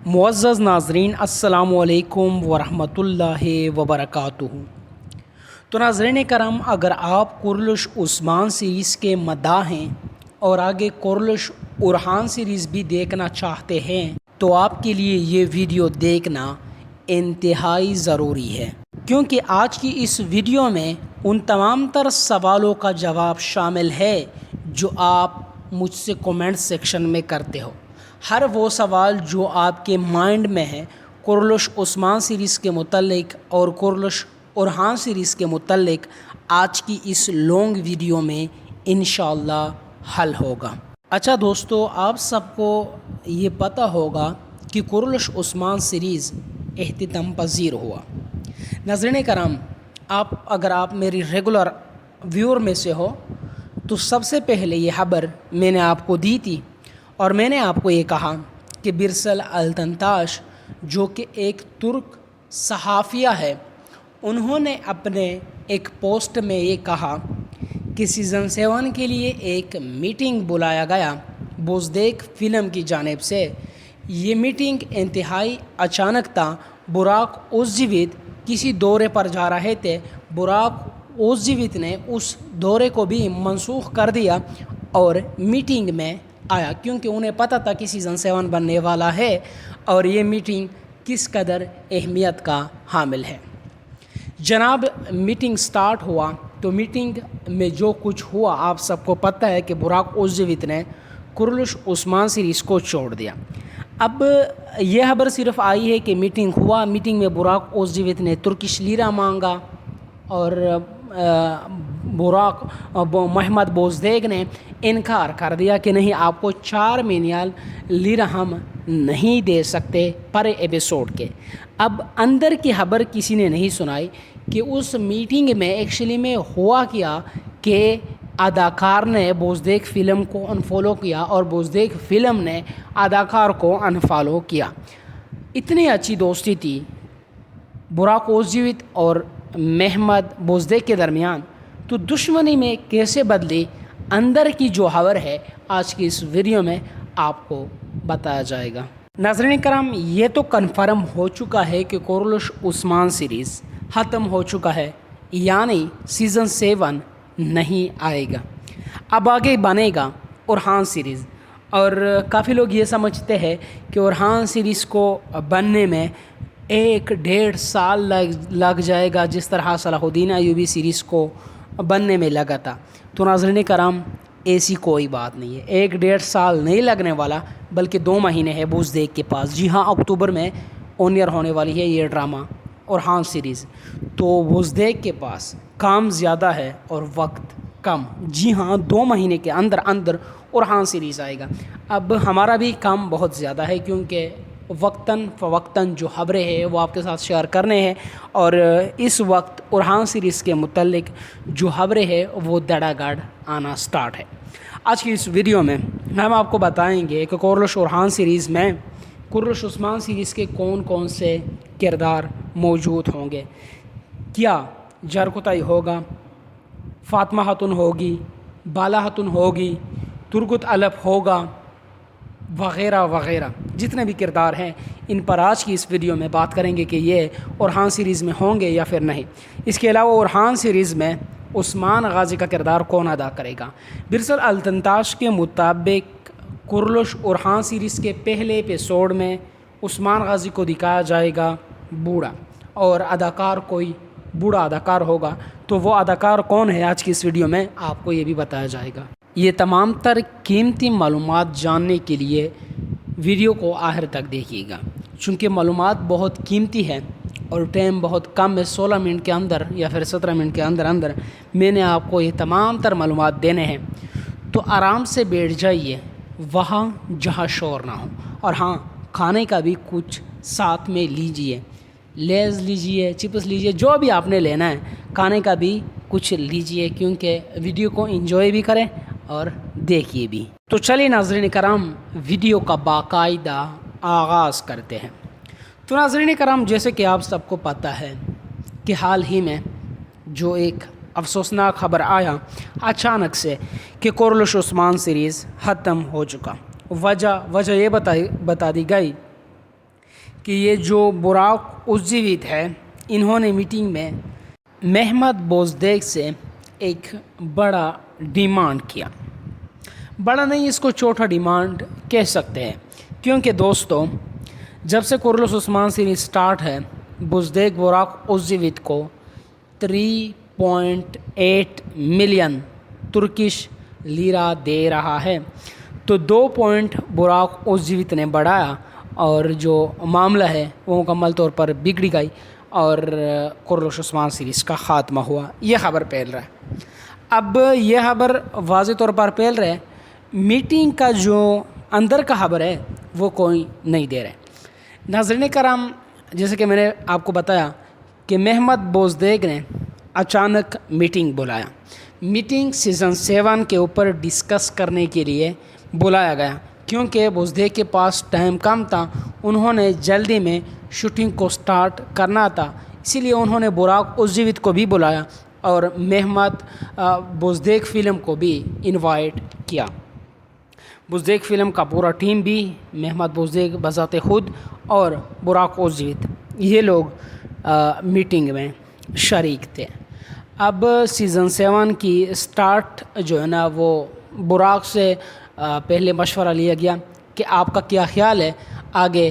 معزز ناظرین السلام علیکم ورحمۃ اللہ وبرکاتہ۔ تو ناظرین کرام، اگر آپ کورلش عثمان سیریز کے مداح ہیں اور آگے کورلش اورحان سیریز بھی دیکھنا چاہتے ہیں تو آپ کے لیے یہ ویڈیو دیکھنا انتہائی ضروری ہے، کیونکہ آج کی اس ویڈیو میں ان تمام تر سوالوں کا جواب شامل ہے جو آپ مجھ سے کومنٹ سیکشن میں کرتے ہو۔ ہر وہ سوال جو آپ کے مائنڈ میں ہے کورلش عثمان سیریز کے متعلق اور کورلش اورحان سیریز کے متعلق، آج کی اس لانگ ویڈیو میں انشاءاللہ حل ہوگا۔ اچھا دوستو، آپ سب کو یہ پتہ ہوگا کہ کورلش عثمان سیریز اختتام پذیر ہوا۔ ناظرین کرام، اگر آپ میری ریگولر ویور میں سے ہو تو سب سے پہلے یہ خبر میں نے آپ کو دی تھی، اور میں نے آپ کو یہ کہا کہ برسل التنتاش جو کہ ایک ترک صحافیہ ہے، انہوں نے اپنے ایک پوسٹ میں یہ کہا کہ سیزن 7 کے لیے ایک میٹنگ بلایا گیا بوزدیک فلم کی جانب سے۔ یہ میٹنگ انتہائی اچانک تھا۔ براک اوزجیویت کسی دورے پر جا رہے تھے۔ براک اوزجیویت نے اس دورے کو بھی منسوخ کر دیا اور میٹنگ میں آیا، کیونکہ انہیں پتہ تھا کہ سیزن 7 بننے والا ہے اور یہ میٹنگ کس قدر اہمیت کا حامل ہے۔ جناب، میٹنگ سٹارٹ ہوا تو میٹنگ میں جو کچھ ہوا آپ سب کو پتہ ہے کہ براک اوزجیویت نے کورلش عثمان سیریز کو چھوڑ دیا۔ اب یہ خبر صرف آئی ہے کہ میٹنگ ہوا، میٹنگ میں براک اوزجیویت نے ترکش لیرہ مانگا اور محمد بوزدیگ نے انکار کر دیا کہ نہیں، آپ کو 4 ملین لیرہ ہم نہیں دے سکتے پر ایپیسوڈ کے۔ اب اندر کی خبر کسی نے نہیں سنائی کہ اس میٹنگ میں ایکچولی میں ہوا کیا کہ اداکار نے بوزدیگ فلم کو انفالو کیا اور بوزدیگ فلم نے اداکار کو انفالو کیا۔ اتنی اچھی دوستی تھی براک اوزجیویت اور محمد بوزدیگ کے درمیان، تو دشمنی میں کیسے بدلی؟ اندر کی جو خبر ہے آج کی اس ویڈیو میں آپ کو بتایا جائے گا۔ ناظرین کرام، یہ تو کنفرم ہو چکا ہے کہ کورلش عثمان سیریز ختم ہو چکا ہے، یعنی سیزن 7 نہیں آئے گا۔ اب آگے بنے گا اورحان سیریز، اور کافی لوگ یہ سمجھتے ہیں کہ اورحان سیریز کو بننے میں 1.5 سال لگ جائے گا، جس طرح صلاح الدین ایوبی سیریز کو بننے میں لگا تھا۔ تو ناظرین کرام، ایسی کوئی بات نہیں ہے، 1.5 سال نہیں لگنے والا، بلکہ 2 مہینے ہے بوزدیگ کے پاس۔ جی ہاں، اکتوبر میں آن ایئر ہونے والی ہے یہ ڈرامہ اورحان سیریز، تو بوزدیگ کے پاس کام زیادہ ہے اور وقت کم۔ جی ہاں، 2 مہینے کے اندر اورحان سیریز آئے گا۔ اب ہمارا بھی کام بہت زیادہ ہے، کیونکہ وقتاً فوقتاً جو خبریں ہیں وہ آپ کے ساتھ شیئر کرنے ہیں، اور اس وقت اورحان سیریز کے متعلق جو خبریں ہیں وہ دڑا گڑ آنا سٹارٹ ہے۔ آج کی اس ویڈیو میں ہم آپ کو بتائیں گے کہ کورلش اورحان سیریز میں کورلش عثمان سیریز کے کون کون سے کردار موجود ہوں گے، کیا جرکتائی ہوگا، فاطمہ خاتون ہوگی، بالا خاتون ہوگی، ترگت الپ ہوگا، وغیرہ وغیرہ۔ جتنے بھی کردار ہیں ان پر آج کی اس ویڈیو میں بات کریں گے کہ یہ اورحان سیریز میں ہوں گے یا پھر نہیں۔ اس کے علاوہ اورحان سیریز میں عثمان غازی کا کردار کون ادا کرے گا؟ برسل التنتاش کے مطابق کورلش اورحان سیریز کے پہلے ایپیسوڈ میں عثمان غازی کو دکھایا جائے گا بوڑھا، اور اداکار کوئی بوڑھا اداکار ہوگا، تو وہ اداکار کون ہے آج کی اس ویڈیو میں آپ کو یہ بھی بتایا جائے گا۔ یہ تمام تر قیمتی معلومات جاننے کے لیے ویڈیو کو آخر تک دیکھیے گا، چونکہ معلومات بہت قیمتی ہے اور ٹائم بہت کم ہے۔ 16 منٹ کے اندر یا پھر 17 منٹ کے اندر میں نے آپ کو یہ تمام تر معلومات دینے ہیں، تو آرام سے بیٹھ جائیے وہاں جہاں شور نہ ہو، اور ہاں، کھانے کا بھی کچھ ساتھ میں لیجئے، لیز لیجئے، چپس لیجئے، جو بھی آپ نے لینا ہے کھانے کا بھی کچھ لیجئے، کیونکہ ویڈیو کو انجوائے بھی کریں اور دیکھیے بھی۔ تو چلیے ناظرین کرام، ویڈیو کا باقاعدہ آغاز کرتے ہیں۔ تو ناظرین کرام، جیسے کہ آپ سب کو پتہ ہے کہ حال ہی میں جو ایک افسوسناک خبر آیا اچانک سے کہ کورلش عثمان سیریز ختم ہو چکا۔ وجہ یہ بتا دی گئی کہ یہ جو براق ازجویت ہے انہوں نے میٹنگ میں محمد بوزدیگ سے ایک بڑا ڈیمانڈ کیا. بڑا نہیں، اس کو چھوٹا ڈیمانڈ کہہ سکتے ہیں، کیونکہ دوستو جب سے کورلوس عثمان سیریز سٹارٹ ہے بوزدیگ براق ازجویت کو 3.8 ملین ترکش لیرہ دے رہا ہے. تو 2 پوائنٹ براق ازجویت نے بڑھایا اور جو معاملہ ہے وہ مکمل طور پر بگڑ گئی اور کورلوس عثمان سیریز کا خاتمہ ہوا. یہ خبر پھیل رہا ہے. اب یہ خبر واضح طور پر پھیل رہا ہے، میٹنگ کا جو اندر کا خبر ہے وہ کوئی نہیں دے رہے. ناظرین کرام، جیسے کہ میں نے آپ کو بتایا کہ محمد بوزدیگ نے اچانک میٹنگ بلایا. میٹنگ سیزن 7 کے اوپر ڈسکس کرنے کے لیے بلایا گیا، کیونکہ بوزدیگ کے پاس ٹائم کم تھا. انہوں نے جلدی میں شوٹنگ کو سٹارٹ کرنا تھا، اسی لیے انہوں نے براق ازجویت کو بھی بلایا اور محمد بوزدیگ فلم کو بھی انوائٹ کیا. بوزدیگ فلم کا پورا ٹیم بھی، محمد بوزدیگ بذات خود اور براق ازجویت، یہ لوگ میٹنگ میں شریک تھے. اب سیزن 7 کی سٹارٹ جو ہے نا وہ براق سے پہلے مشورہ لیا گیا کہ آپ کا کیا خیال ہے، آگے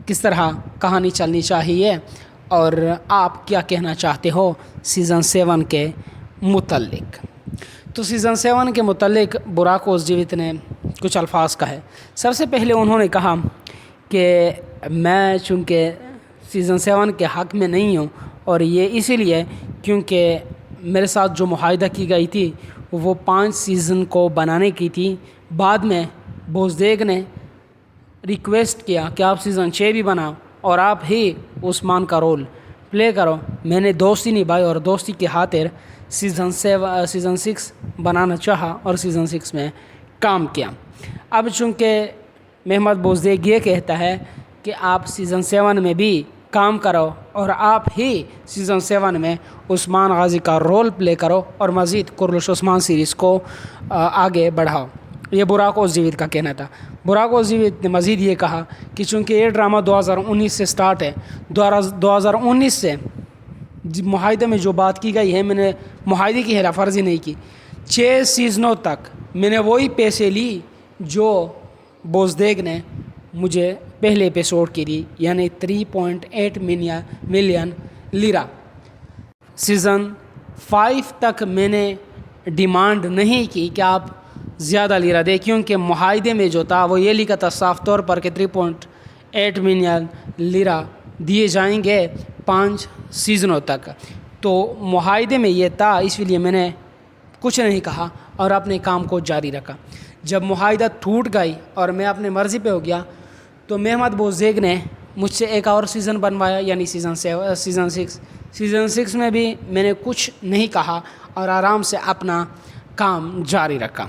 کس طرح کہانی چلنی چاہیے اور آپ کیا کہنا چاہتے ہو سیزن 7 کے متعلق. تو سیزن 7 کے متعلق براق ازجویت نے کچھ الفاظ کہے. سب سے پہلے انہوں نے کہا کہ میں چونکہ سیزن 7 کے حق میں نہیں ہوں، اور یہ اسی لیے کیونکہ میرے ساتھ جو معاہدہ کی گئی تھی وہ 5 سیزن کو بنانے کی تھی. بعد میں بوزدیگ نے ریکویسٹ کیا کہ آپ سیزن 6 بھی بناؤ اور آپ ہی عثمان کا رول پلے کرو. میں نے دوستی نبھائی اور دوستی کی خاطر سیزن 6 بنانا چاہا اور سیزن 6 میں کام کیا. اب چونکہ محمد بوزدیگ یہ کہتا ہے کہ آپ سیزن 7 میں بھی کام کرو اور آپ ہی سیزن 7 میں عثمان غازی کا رول پلے کرو اور مزید کورلوس عثمان سیریز کو آگے بڑھاؤ. یہ براق ازجویت کا کہنا تھا. براق ازجویت نے مزید یہ کہا کہ چونکہ یہ ڈرامہ 2019 سے سٹارٹ ہے، 2019 سے معاہدے میں جو بات کی گئی ہے، میں نے معاہدے کی خلاف ورزی نہیں کی. 6 سیزنوں تک میں نے وہی پیسے لی جو بوزدیگ نے مجھے پہلے ایپیسوڈ کے لیے، یعنی 3.8 ملین لیرہ. سیزن 5 تک میں نے ڈیمانڈ نہیں کی کہ آپ زیادہ لیرہ دیں، کیونکہ معاہدے میں جو تھا وہ یہ لکھا تھا صاف طور پر کہ 3.8 ملین لیرہ دیے جائیں گے 5 سیزنوں تک. تو معاہدے میں یہ تھا، اس لیے میں نے کچھ نہیں کہا اور اپنے کام کو جاری رکھا. جب معاہدہ ٹوٹ گئی اور میں اپنے مرضی پہ ہو گیا تو محمد بوزدیگ نے مجھ سے ایک اور سیزن بنوایا، یعنی سیزن 6. سیزن 6 میں بھی میں نے کچھ نہیں کہا اور آرام سے اپنا کام جاری رکھا.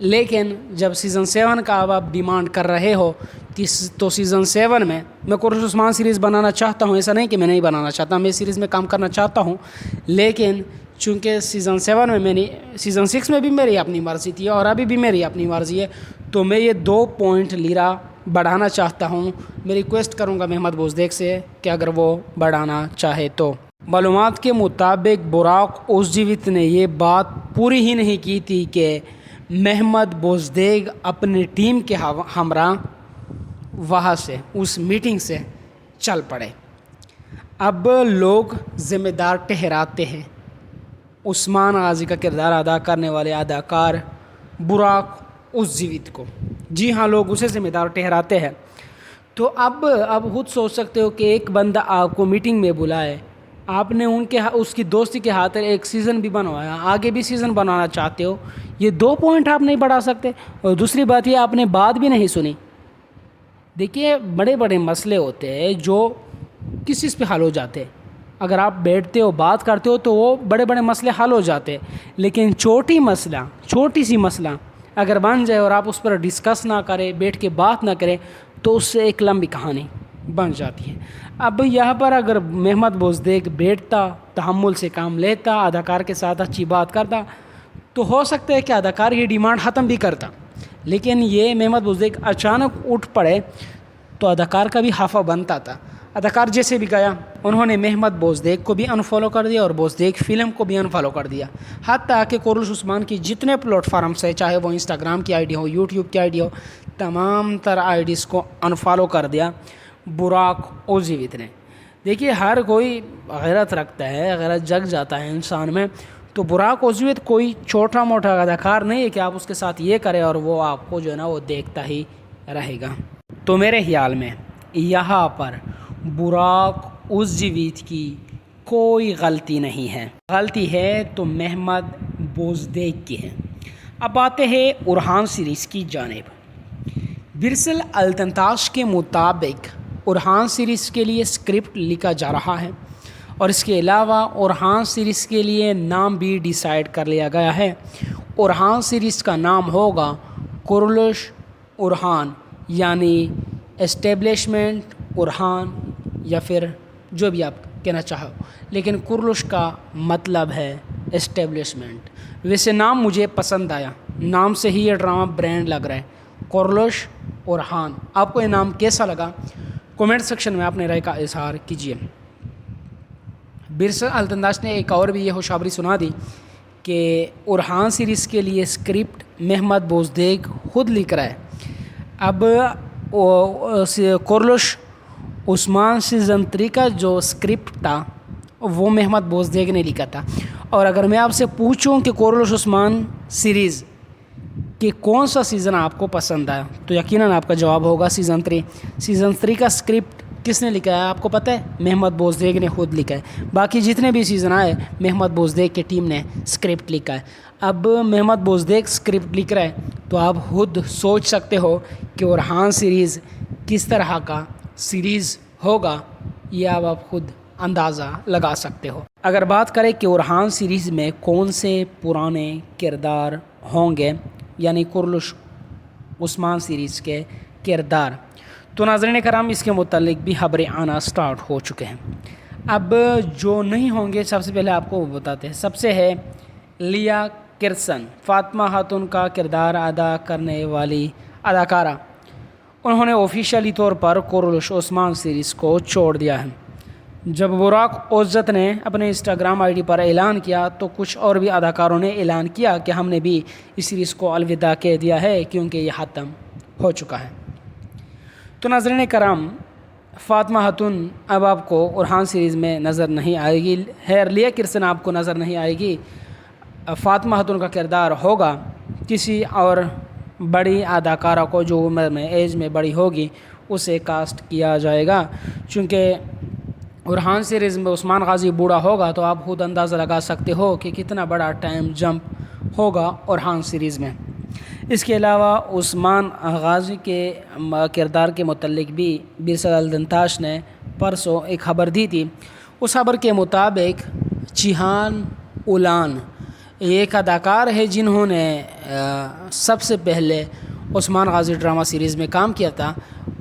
لیکن جب سیزن 7 کا اب آپ ڈیمانڈ کر رہے ہو تو سیزن 7 میں کورلوس عثمان سیریز بنانا چاہتا ہوں. ایسا نہیں کہ میں نہیں بنانا چاہتا، میں سیریز میں کام کرنا چاہتا ہوں، لیکن چونکہ سیزن 7 میں سیزن 6 میں بھی میری اپنی مرضی تھی اور ابھی بھی میری اپنی مرضی ہے، تو میں یہ 2 پوائنٹ لیرہ بڑھانا چاہتا ہوں. میں ریکویسٹ کروں گا محمد بوزدیگ سے کہ اگر وہ بڑھانا چاہے تو. معلومات کے مطابق براق ازجویت نے یہ بات پوری ہی نہیں کی تھی کہ محمد بوزدیگ اپنے ٹیم کے ہمراہ وہاں سے اس میٹنگ سے چل پڑے. اب لوگ ذمہ دار ٹھہراتے ہیں عثمان غازی کا کردار ادا کرنے والے اداکار براق ازجویت کو. جی ہاں، لوگ اسے ذمہ دار ٹھہراتے ہیں. تو اب خود سوچ سکتے ہو کہ ایک بندہ آپ کو میٹنگ میں بلائے، آپ نے اس کی دوستی کے خاطر ایک سیزن بھی بنوایا، آگے بھی سیزن بنانا چاہتے ہو، یہ 2 پوائنٹ آپ نہیں بڑھا سکتے؟ اور دوسری بات یہ، آپ نے بات بھی نہیں سنی. دیکھیے، بڑے بڑے مسئلے ہوتے ہیں جو کس چیز پہ حل ہو جاتے ہیں. اگر آپ بیٹھتے ہو بات کرتے ہو تو وہ بڑے بڑے مسئلے حل ہو جاتے ہیں، لیکن چھوٹی سی مسئلہ اگر بن جائے اور آپ اس پر ڈسکس نہ کریں، بیٹھ کے بات نہ کریں، تو اس سے ایک لمبی کہانی بن جاتی ہے. اب یہاں پر اگر محمد بوزدیگ بیٹھتا، تحمل سے کام لیتا، اداکار کے ساتھ اچھی بات کرتا، تو ہو سکتا ہے کہ اداکار یہ ڈیمانڈ ختم بھی کرتا. لیکن یہ محمد بوزدیگ اچانک اٹھ پڑے تو اداکار کا بھی ہافا بنتا تھا۔ اداکار جیسے بھی گیا انہوں نے محمد بوزدیگ کو بھی انفالو کر دیا اور بوزدیگ فلم کو بھی انفالو کر دیا، حتیٰ کہ کورلش عثمان کی جتنے پلیٹ فارمس ہیں، چاہے وہ انسٹاگرام کی آئی ڈی ہو، یوٹیوب کی آئی ڈی ہو، تمام تر آئی ڈیز کو انفالو کر دیا براک اوزیویت نے۔ دیکھیے ہر کوئی غیرت رکھتا ہے، غیرت جگ جاتا ہے انسان میں، تو براک اوزیویت کوئی چھوٹا موٹا اداکار نہیں ہے کہ آپ اس کے ساتھ یہ کریں اور وہ آپ کو جو ہے نا وہ دیکھتا ہی رہے گا۔ تو میرے خیال میں یہاں پر براک اوزیویت کی کوئی غلطی نہیں ہے، غلطی ہے تو محمد بوزدیگ کی ہے۔ اب آتے ہیں اورحان سیریز کی جانب۔ برسل التنتاش کے مطابق اورحان سیریز کے لیے اسکرپٹ لکھا جا رہا ہے، اور اس کے علاوہ اورحان سیریز کے لیے نام بھی ڈیسائیڈ کر لیا گیا ہے۔ اورحان سیریز کا نام ہوگا کورلش اورحان، یعنی اسٹیبلشمنٹ اورحان، یا پھر جو بھی آپ کہنا چاہو، لیکن کورلش کا مطلب ہے اسٹیبلشمنٹ۔ ویسے نام مجھے پسند آیا، نام سے ہی یہ ڈرامہ برانڈ لگ رہا ہے، کورلش اورحان۔ آپ کو یہ نام کیسا لگا؟ کومنٹ سیکشن میں اپنے رائے کا اظہار کیجیے۔ برسل التنتاش نے ایک اور بھی یہ خوشخبری سنا دی کہ اورحان سیریز کے لیے اسکرپٹ محمد بوزدیگ خود لکھ رہا ہے۔ اب کورلش عثمان سیزن 3 کا جو اسکرپٹ تھا وہ محمد بوزدیگ نے لکھا تھا، اور اگر میں آپ سے پوچھوں کہ کورلش عثمان سیریز کہ کون سا سیزن آپ کو پسند آیا، تو یقیناً آپ کا جواب ہوگا سیزن 3۔ سیزن 3 کا اسکرپٹ کس نے لکھا ہے آپ کو پتہ ہے؟ محمد بوزدیگ نے خود لکھا ہے۔ باقی جتنے بھی سیزن آئے محمد بوزدیگ کی ٹیم نے اسکرپٹ لکھا ہے۔ اب محمد بوزدیگ اسکرپٹ لکھ رہا ہے تو آپ خود سوچ سکتے ہو کہ اورحان سیریز کس طرح کا سیریز ہوگا، یہ آپ خود اندازہ لگا سکتے ہو۔ اگر بات کریں کہ اورحان سیریز میں کون سے پرانے کردار ہوں گے، یعنی کورلش عثمان سیریز کے کردار، تو ناظرین کرام اس کے متعلق بھی خبریں آنا سٹارٹ ہو چکے ہیں۔ اب جو نہیں ہوں گے سب سے پہلے آپ کو وہ بتاتے ہیں۔ سب سے ہے لیا کرسن، فاطمہ خاتون کا کردار ادا کرنے والی اداکارہ، انہوں نے آفیشیلی طور پر کورلش عثمان سیریز کو چھوڑ دیا ہے۔ جب براک اوزیویت نے اپنے انسٹاگرام آئی ڈی پر اعلان کیا تو کچھ اور بھی اداکاروں نے اعلان کیا کہ ہم نے بھی اس سیریز کو الوداع کہہ دیا ہے کیونکہ یہ ختم ہو چکا ہے۔ تو ناظرین کرام فاطمہ خاتون اب آپ کو اورحان سیریز میں نظر نہیں آئے گی، لیا کرسن آپ کو نظر نہیں آئے گی۔ فاطمہ خاتون کا کردار ہوگا کسی اور بڑی اداکارہ کو جو عمر میں ایج میں بڑی ہوگی اسے کاسٹ کیا جائے گا، چونکہ اورحان سیریز میں عثمان غازی بوڑھا ہوگا تو آپ خود اندازہ لگا سکتے ہو کہ کتنا بڑا ٹائم جمپ ہوگا اورحان سیریز میں۔ اس کے علاوہ عثمان غازی کے کردار کے متعلق بھی برسل التنتاش نے پرسوں ایک خبر دی تھی۔ اس خبر کے مطابق چیہان اولان ایک اداکار ہے جنہوں نے سب سے پہلے عثمان غازی ڈرامہ سیریز میں کام کیا تھا۔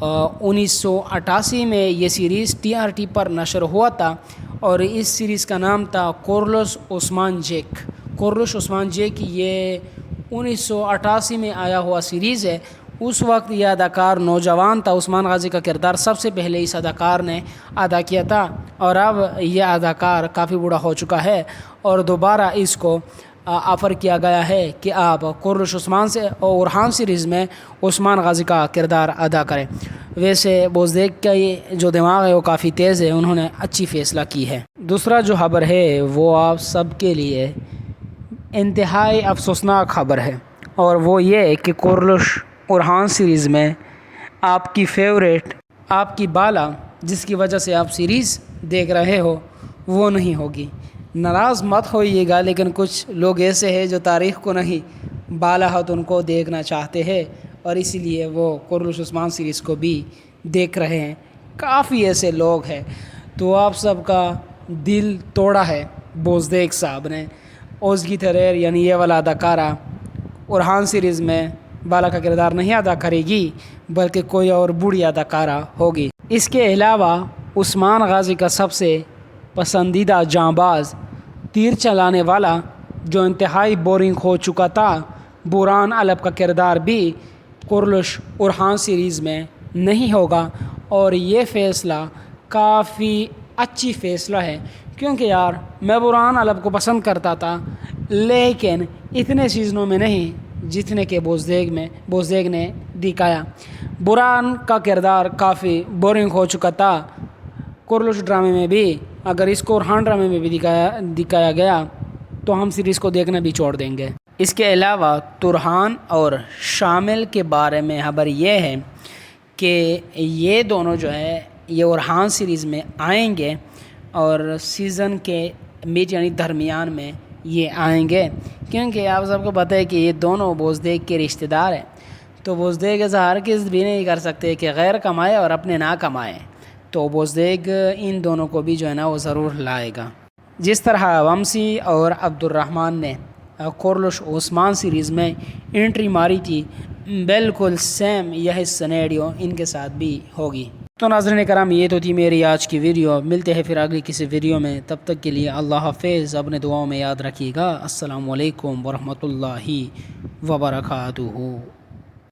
1988 میں یہ سیریز TRT پر نشر ہوا تھا اور اس سیریز کا نام تھا کورلش عثمان جیک۔ کورلش عثمان جیک یہ 1988 میں آیا ہوا سیریز ہے۔ اس وقت یہ اداکار نوجوان تھا، عثمان غازی کا کردار سب سے پہلے اس اداکار نے ادا کیا تھا، اور اب یہ اداکار کافی بوڑھا ہو چکا ہے اور دوبارہ اس کو آفر کیا گیا ہے کہ آپ کورلش عثمان سے اور اورحان سیریز میں عثمان غازی کا کردار ادا کریں۔ ویسے بوزدیگ کا یہ جو دماغ ہے وہ کافی تیز ہے، انہوں نے اچھی فیصلہ کی ہے۔ دوسرا جو خبر ہے وہ آپ سب کے لیے انتہائی افسوسناک خبر ہے، اور وہ یہ ہے کہ کورلش اورحان سیریز میں آپ کی فیوریٹ، آپ کی بالا، جس کی وجہ سے آپ سیریز دیکھ رہے ہو وہ نہیں ہوگی۔ ناراض مت ہوئیے گا، لیکن کچھ لوگ ایسے ہیں جو تاریخ کو نہیں بالا خاتون کو دیکھنا چاہتے ہیں، اور اسی لیے وہ کورلش عثمان سیریز کو بھی دیکھ رہے ہیں۔ کافی ایسے لوگ ہیں، تو آپ سب کا دل توڑا ہے بوزدیگ صاحب نے۔ اوزگی تھریر یعنی یہ والا اداکارہ اورحان سیریز میں بالا کا کردار نہیں ادا کرے گی، بلکہ کوئی اور بوڑھی اداکارہ ہوگی۔ اس کے علاوہ عثمان غازی کا سب سے پسندیدہ جانباز، تیر چلانے والا جو انتہائی بورنگ ہو چکا تھا، بوران علب کا کردار بھی کورلش اورحان سیریز میں نہیں ہوگا، اور یہ فیصلہ کافی اچھی فیصلہ ہے، کیونکہ یار میں برہان علب کو پسند کرتا تھا لیکن اتنے سیزنوں میں نہیں جتنے کہ بوزدیگ نے دکھایا۔ برہان کا کردار کافی بورنگ ہو چکا تھا کورلوش ڈرامے میں بھی، اگر اس کو اورہان ڈرامے میں بھی دکھایا گیا تو ہم سیریز کو دیکھنا بھی چھوڑ دیں گے۔ اس کے علاوہ ترحان اور شامل کے بارے میں خبر یہ ہے کہ یہ دونوں جو ہے یہ اورہان سیریز میں آئیں گے، اور سیزن کے میڈ یعنی درمیان میں یہ آئیں گے، کیونکہ آپ سب کو پتہ ہے کہ یہ دونوں بوزدیگ کے رشتہ دار ہیں، تو بوزدیگ ایسا ہرگز بھی نہیں کر سکتے کہ غیر کمائے اور اپنے نہ کمائے، تو بوزدیگ ان دونوں کو بھی جو ہے نا وہ ضرور لائے گا۔ جس طرح ومسی اور عبد الرحمن نے کورلوش عثمان سیریز میں انٹری ماری تھی، بالکل سیم یہ سینیریو ان کے ساتھ بھی ہوگی۔ تو ناظرین کرام، یہ تو تھی میری آج کی ویڈیو، ملتے ہیں پھر اگلی کسی ویڈیو میں، تب تک کے لیے اللہ حافظ، اپنے دعاؤں میں یاد رکھیے گا۔ السلام علیکم ورحمۃ اللہ وبرکاتہ۔